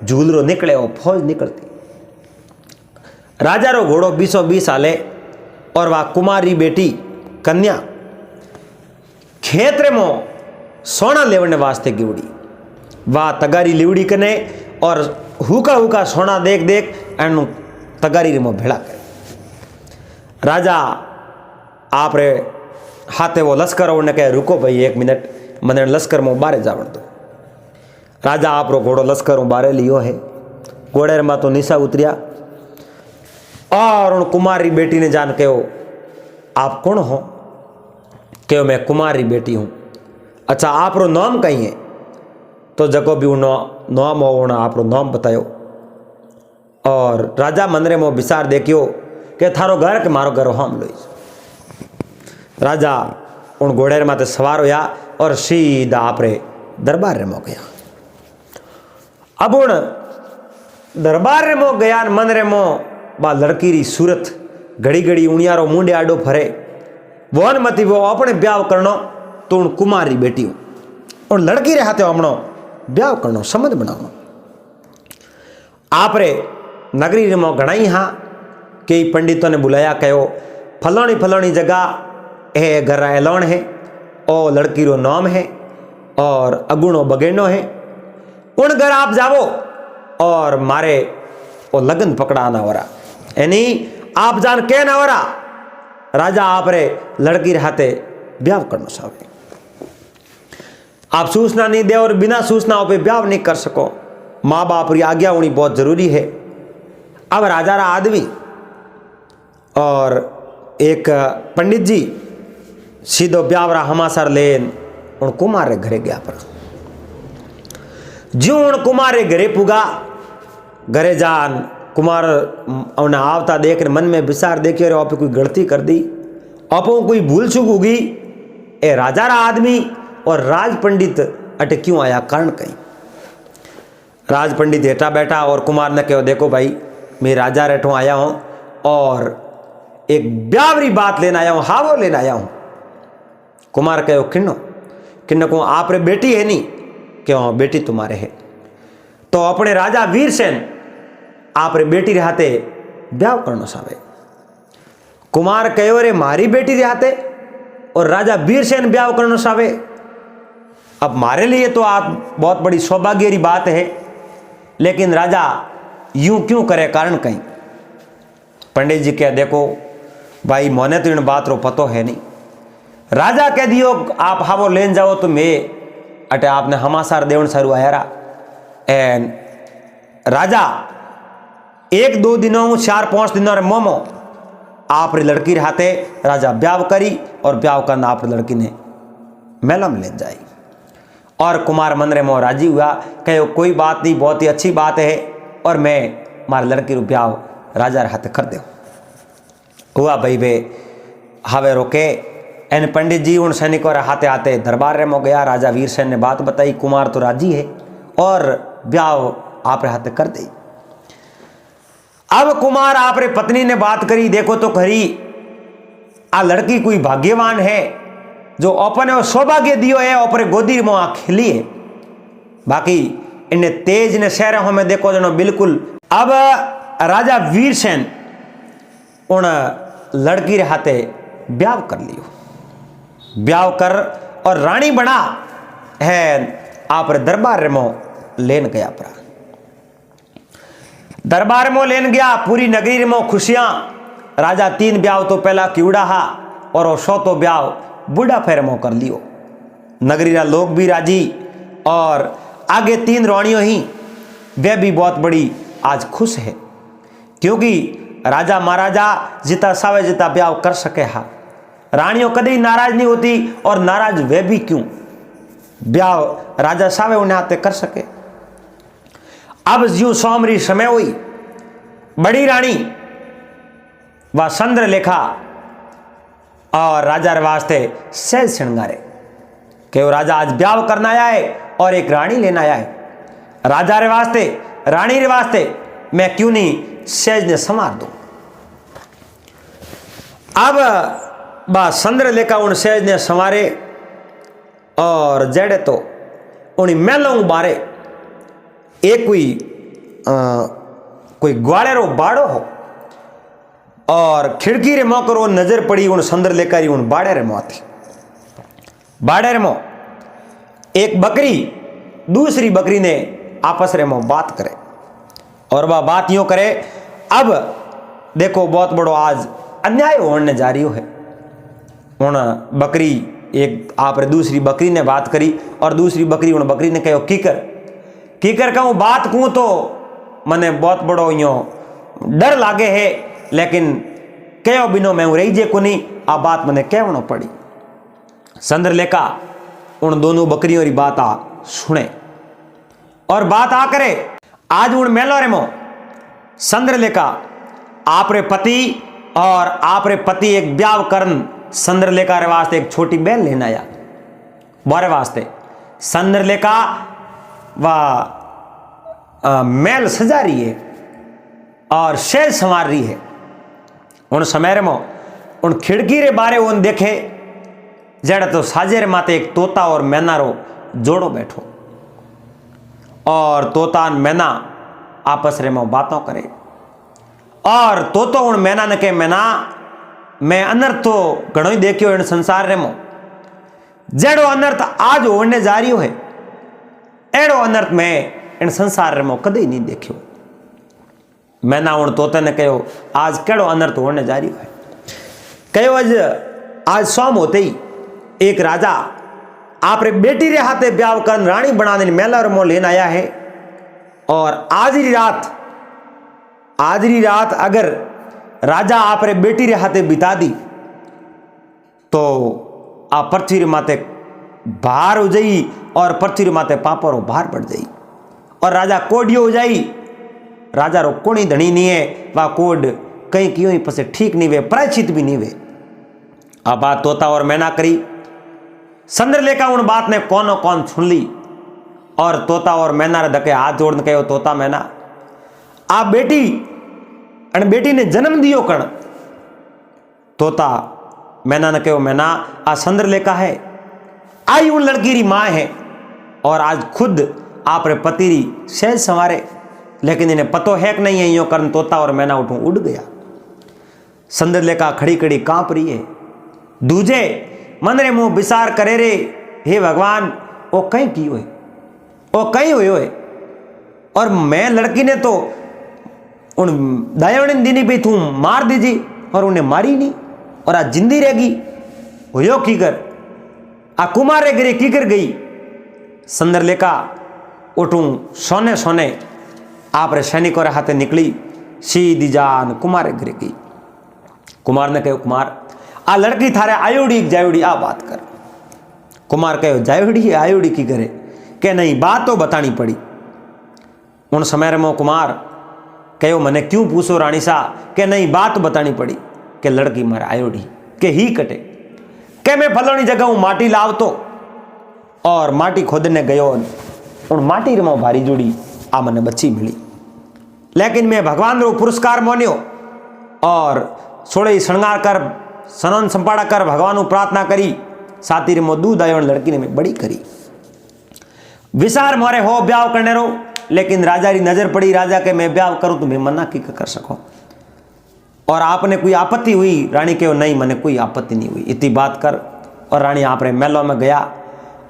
झूलरो निकले हो फौज निकलती। राजा रो घोड़ो 20 आले और वह कुमारी बेटी कन्या खेत रे मो सोना लेवने वास्ते गिवड़ी। वह तगारी लिवड़ी कने और हुका हुका सोना देख देख एनु तगारी रे मो भेड़ा करे। राजा आप रे हाथे वो लश्कर उन्हें कहे रुको भाई 1 मिनट, मैंने लश्कर में बारे जावण दो। राजा आप रो घोड़ो लश्कर में बारे लियो है। घोड़े में तो निशा उतरिया और उन कुमारी बेटी ने जान कहो आप कौन हो? कहो मैं कुमारी बेटी हूँ। अच्छा आप रो नाम कहीं है? तो जको भी नाम हो आप रो नाम बतायो। और राजा मंदरे में विचार देखियो कि थारो घर के मारो घर हम लो। राजा उन घोड़े माते सवार होया और सीधा आपरे दरबार रे मो गया। अब उन दरबार रे मो गया मन रे मो बा लड़की री सूरत घड़ी घड़ी उणियारो मुंडे आडो फरे वोन मती वो अपने ब्याह करनो तो उन कुमारी बेटी हूँ उन लड़की रे हाथे हमणो ब्याह करनो समझ बनावनो। आप रे नगरी रे मो घणाई हाँ कई पंडितों ने बुलाया कहो फलानी फलानी जगह ए घर एलौन है ओ लड़की रो नाम है और अगुणो बगेनो है। उन घर आप जावो और मारे और लगन पकड़ा ना वरा यानी आप जान के ना वरा राजा आप रे लड़की हाथे ब्याह करना चाहे। आप सूचना नहीं दे और बिना सूचना पे ब्याह नहीं कर सको। माँ बाप की आज्ञा होनी बहुत जरूरी है। अब राजा रा आदमी और एक पंडित जी सीधो ब्याह रा हमासर लेन उन कुमार रे घरे गया। पर जो उन कुमार रे घरे पुगा, घरे जान कुमार उन्हें आवता देख मन में विचार देखे आप कोई गलती कर दी, आपो कोई भूल चूक होगी। ए राजा रा आदमी और राज पंडित अटे क्यों आया, कारण कहीं। राज पंडित हेठा बैठा और कुमार ने कहो देखो भाई मैं राजा रेठों आया हूं और एक ब्यावरी बात लेना आया हूं, हावो लेना आया हूं। कुमार कहो किन्नो किन्नो को आप रे बेटी है नहीं, क्यों बेटी तुम्हारे है। तो अपने राजा वीरसेन आप रे बेटी रे हाथे ब्याह करना चाहे। कुमार कहो रे मारी बेटी रे हाथे और राजा वीरसेन ब्याह करना चाहे। अब मारे लिए तो आप बहुत बड़ी सौभाग्य की बात है, लेकिन राजा यूं क्यों करे, कारण कहीं। पंडित जी कह देखो भाई मोने तो इन बात रो पतो है नहीं। राजा कह दियो आप हावो लेन जाओ तो मैं अटे आपने हमासार देवन सारू आयारा। एन राजा 1-2 दिनों 4-5 दिनों रे मोमो आप रे लड़की रे हाथे राजा ब्याह करी और ब्याह करना आप रे लड़की ने मेलम ले जाई। और कुमार मन रे मोह राजी हुआ, कहो कोई बात नहीं, बहुत ही अच्छी बात है और मैं मारे लड़की रू ब्याह राजा रे हाथे कर दे हुआ। भाई वे हवे रोके एन पंडित जी उन सैनिकों रे हाथे हाथे दरबार रे मो गया। राजा वीरसेन ने बात बताई, कुमार तो राजी है और ब्याह आप रे हाथे कर दे। अब कुमार आप रे पत्नी ने बात करी, देखो तो खरी आ लड़की कोई भाग्यवान है जो अपने सौभाग्य दियो है, अपने गोदी में आ खिली है। बाकी इन्हें तेज ने शहरों में देखो जनो बिल्कुल। अब राजा वीरसेन उन लड़की रे हाथे ब्याह कर लियो, ब्याह कर और रानी बना है आप रे दरबार रे मो लेन गया। पर दरबार में लेन गया, पूरी नगरी में खुशियां। राजा 3 ब्याह तो पहला किवड़ा हा और 100 तो ब्याह बूढ़ा फेर मो कर लियो। नगरी रा लोग भी राजी और आगे 3 रानियों ही वे भी बहुत बड़ी आज खुश है, क्योंकि राजा महाराजा जिता सावे जिता ब्याह कर सके हा। रानियों कभी नाराज नहीं होती और नाराज वे भी क्यों, ब्याह राजा सावे उन्हें हाथे कर सके। अब ज्यों सोमरी समय हुई, बड़ी रानी व चंद्र लेखा और राजा रे वास्ते सहज श्रृंगारे कि वो राजा आज ब्याह करना आया है और एक रानी लेना आया है। राजा रे वास्ते रानी रे वास्ते मैं क्यों नहीं सहज ने संवार दूं। अब बा चंद्र लेखा उन सहज ने संवारे और जड़े तो उन मेलों बारे एक कोई ग्वालेरो बाड़ो हो और खिड़की रे मो करो नजर पड़ी उन चंद्र लेकर उन बाड़े रे मो थी। बाड़े रे मो एक बकरी दूसरी बकरी ने आपस रे मो बात करे और वह बात यूं करे। अब देखो बहुत बड़ो आज अन्याय होने जा रही है। उन बकरी एक आप रे दूसरी बकरी ने बात करी और दूसरी बकरी उन बकरी ने कहो कीकर कहूँ बात कहूँ तो मने बहुत बड़ो यो डर लागे है, लेकिन कहो बिनो मैं रही जे को नहीं आ बात मने कहना पड़ी। चंद्रलेखा उन दोनों बकरियों की बात आ सुने और बात आ करे। आज उन मेलो रे मो चंद्रलेखा आप रे पति और आप रे पति एक ब्याह करन चंद्रलेखा रे वास्ते एक छोटी बहन लेना आया। बारे वास्ते चंद्रलेखा वह महल सजा रही है और शहर संवार रही है। उन समय में उन खिड़की रे बारे उन देखे जड़ तो साजे रे माते एक तोता और मैना रो जोड़ो बैठो और तोता मैना आपस रे में बातों करे और तोतो उन मैना ने के मैना मैं अनर्थ तो घणो ही देखियो इन संसार रे मो, जेड़ो अनर्थ आज होने जा रही है एड़ो अनर्थ मैं इन संसार रे मो कदी नहीं देखियो। मैना उन तोते ने कहो आज केड़ो अनर्थ होने जा रही है। कहो आज शाम होते ही एक राजा आप रे बेटी रे हाथे ब्याह कर रानी बना देने मेला रमो लेने आया है। और आज ही रात अगर राजा आप रे बेटी रे हाथे बिता दी तो आप पृथ्वी रे माते भार हो जाई और पृथ्वी रे माते पापों रो भार बढ़ जाई और राजा कोडियो हो जाई। राजा रो कोणी धनी नहीं है वा कोड कहीं क्यों ही पसे ठीक नहीं वे प्रायश्चित भी नहीं वे। आ बात तोता और मैना करी। चंद्रलेखा उन बात ने कौन सुन ली और तोता और मैना रे धके हाथ जोड़ने कहो तोता मैना आ बेटी अन बेटी ने जन्म दियो कण। तोता मैना ने कहो मैना आ चंद्रलेखा है आई उन लड़की री मां है और आज खुद आप रे पति री सहज संवारे लेकिन इन्हें पतो है कि नहीं है यो करन। तोता और मैना उठूं उड़ गया। चंद्रलेखा खड़ी खड़ी कांप रही है। दूजे मन रे मुंह विचार करे रे हे भगवान ओ कहीं की हुए ओ कहीं हुए होए और मैं लड़की ने तो उन दयावणी दिनी भी तू मार दीजी और उन्हें मारी नहीं और आज जिंदी रहेगी हो की कर आ कुमारे गिरे की कर गई। चंद्रलेखा उठूं सोने सोने आप रे सैनिकों रे हाथे निकली सीधी जान कुमारे गिरे गई। कुमार ने कहो कुमार आ लड़की थारे आयोड़ी जायोड़ी आ बात कर। कुमार कहो जायोड़ी आयोड़ी की करे के नहीं बात तो बतानी पड़ी। उन समय रे मो कुमार कहो मने क्यों पूछो रानी सा के नहीं बात बतानी पड़ी के लड़की मारे आयोड़ी के ही कटे के मैं फलोनी जगह माटी लावतो और माटी खोदने गयो उन माटी रे मो भारी जोड़ी आ मने बच्ची मिली लेकिन मैं भगवान रो पुरस्कार मोन्यो और सोड़े श्रृंगार कर सनन संपाड़ा कर भगवान प्रार्थना करी साथी रे मो दूध आयो लड़की ने मैं बड़ी करी विचार मोरे हो ब्याह करने रो लेकिन राजा री नजर पड़ी। राजा के मैं ब्याह करूं तो मैं मना की कर सको और आपने कोई आपत्ति हुई रानी के नहीं मने कोई आपत्ति नहीं हुई इतनी बात कर। और रानी आप रे मेलों में गया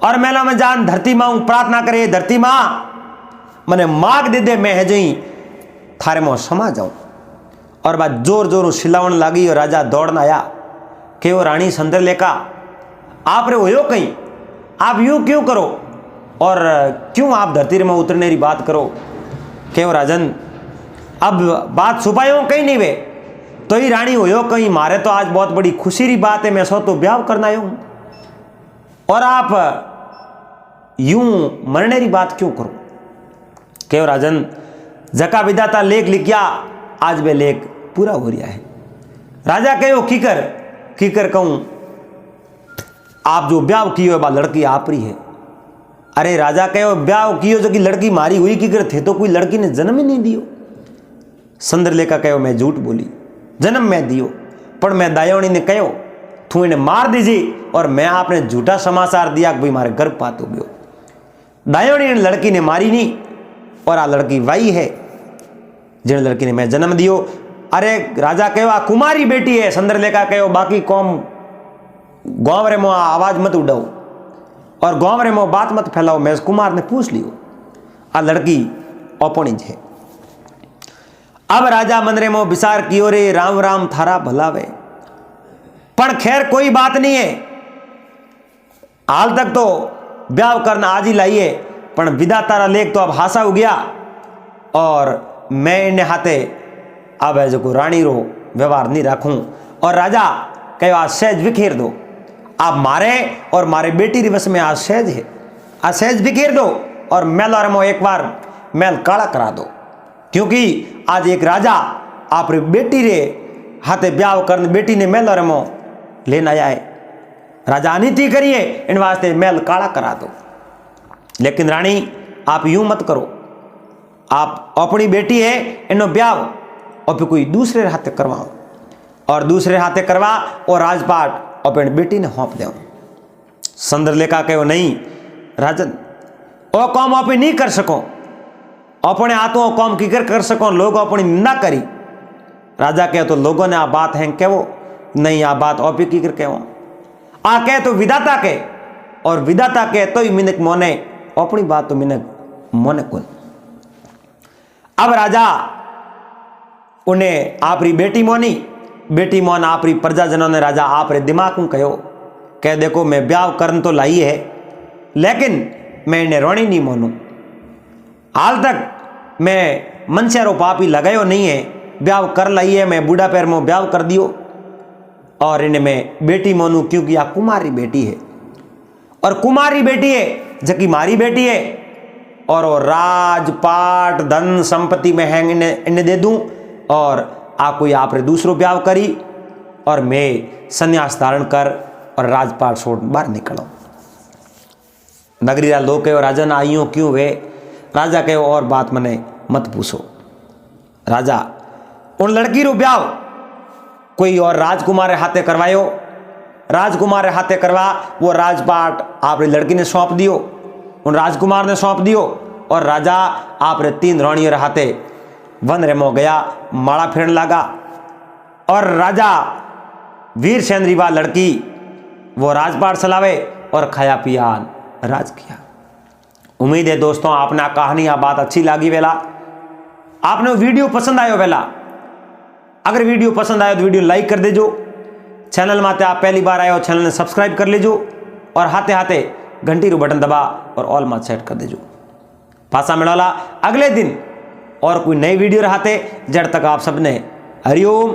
और मेलों में जान धरती मां प्रार्थना करे धरती मां मने माग दे दे मैं है जई थारे में समा जाऊं। और बात जोर जोर सिलावन लगी और राजा दौड़ना आया कि वो रानी चंद्रलेखा आप रे हो कहीं आप यूं क्यों करो और क्यों आप धरती में उतरने की बात करो कि वो राजन अब बात छुपायो कहीं नहीं वे तो ही रानी हो कहीं मारे तो आज बहुत बड़ी खुशी की बात है मैं सो तो ब्याह करना आयो और आप यूं मरने की बात क्यों करो के राजन जका विदाता लेख लिखिया आज वे लेख पूरा हो रहा है। राजा कहो कीकर कहूं आप जो ब्याह कियो बा लड़की आप रही है। अरे राजा कहो ब्याह कियो जो कि लड़की मारी हुई की कर थे तो कोई लड़की ने जन्म ही नहीं दियो। चंद्रलेखा कहो मैं झूठ बोली जन्म मैं दियो पर मैं दायोणी ने कहो तू इन्हें मार दीजिए और मैं आपने झूठा समाचार दिया कि भाई मारे गर्भपात हो गयो। दायोणी ने लड़की ने मारी नहीं और आ लड़की वही है जिन लड़की ने मैं जन्म दियो। अरे राजा कहो आ कुमारी बेटी है। चंद्रलेखा कहो बाकी कौम गांव रे मो आवाज मत उड़ाओ और गांव रे मो बात मत फैलाओ। मैं कुमार ने पूछ लियो आ लड़की अपनी है। अब राजा मन रे मो विचार कियो रे राम राम थारा भलावे पण खैर कोई बात नहीं है हाल तक तो ब्याह करना आज ही लाइए पण विधाता रा लेख तो अब हासा हो गया और मैं इन्हें हाथे अब जो रानी रो व्यवहार नहीं रखूं। और राजा कहो आज सहज बिखेर दो आप मारे और मारे बेटी रिवस में आज सहज है आज सहज बिखेर दो और मेल और मो एक बार मेल काला करा दो क्योंकि आज एक राजा आप रे बेटी रे हाथे ब्याह करने बेटी ने मेल और मो लेना आया है। राजा अनिति करिए इन वास्ते मेल काला करा दो। लेकिन रानी आप यूं मत करो आप अपनी बेटी है इनो ब्याह और फिर कोई दूसरे हाथे करवाओ और दूसरे हाथे करवा और राजपाट अपनी बेटी ने सौंप दो। चंद्रलेखा कहो नहीं राजन ओ काम आप नहीं कर सको अपने हाथों काम की कर सको लोग अपनी निंदा करी। राजा कहे तो लोगों ने आ बात है कहो नहीं आ बात आप की कर कहो आ कहे तो विधाता के और विधाता के तो ही मिनक मोने अपनी बात तो मिनक मोने कौन। अब राजा उन्हें आपरी बेटी मोनी, बेटी मोन आपरी प्रजाजनों ने राजा आपरे दिमाग में कहो कह देखो मैं ब्याह करन तो लाई है, लेकिन मैं इन्हें रोनी नहीं मोनू। हाल तक मैं मनसेरो पापी लगायो नहीं है, ब्याह कर लाई है, मैं बूढ़ा पैर में ब्याह कर दियो और इन्हें मैं बेटी मोनू, क्योंकि आ कुमारी बेटी है और कुमारी बेटी है जबकि मारी बेटी है, और वो राजपाट धन संपत्ति में हैंग इन्हें दे दूं और आ कोई आपरे दूसरो ब्याह करी और मैं संन्यास धारण कर और राजपाट छोड़ बाहर निकलो। नगरी लोग कहो राजा ना आइयो क्यों वे? राजा कहो और बात मने मत पूछो। राजा उन लड़की रो ब्याह कोई और राजकुमार हाथे करवायो, राजकुमार हाथे करवा वो राजपाट आपरी लड़की ने सौंप दियो, उन राजकुमार ने सौंप दियो और राजा आपरे 3 रानियों हाथे वन रेमो गया, माला फेरने लगा और राजा वीर सेन वा लड़की वो राजपाट चलावे और खाया पिया राज किया। उम्मीद है दोस्तों आपने आ कहानी आ बात अच्छी लगी वेला, आपने वीडियो पसंद आयो वेला। अगर वीडियो पसंद आयो तो वीडियो लाइक कर देजो, चैनल माते आप पहली बार आए हो चैनल ने सब्सक्राइब कर लीजो और हाथे हाथे घंटी रू बटन दबा और ऑल में सेट कर देजो। पासा मिलाला अगले दिन और कोई नई वीडियो रहते, जब तक आप सबने हरिओम।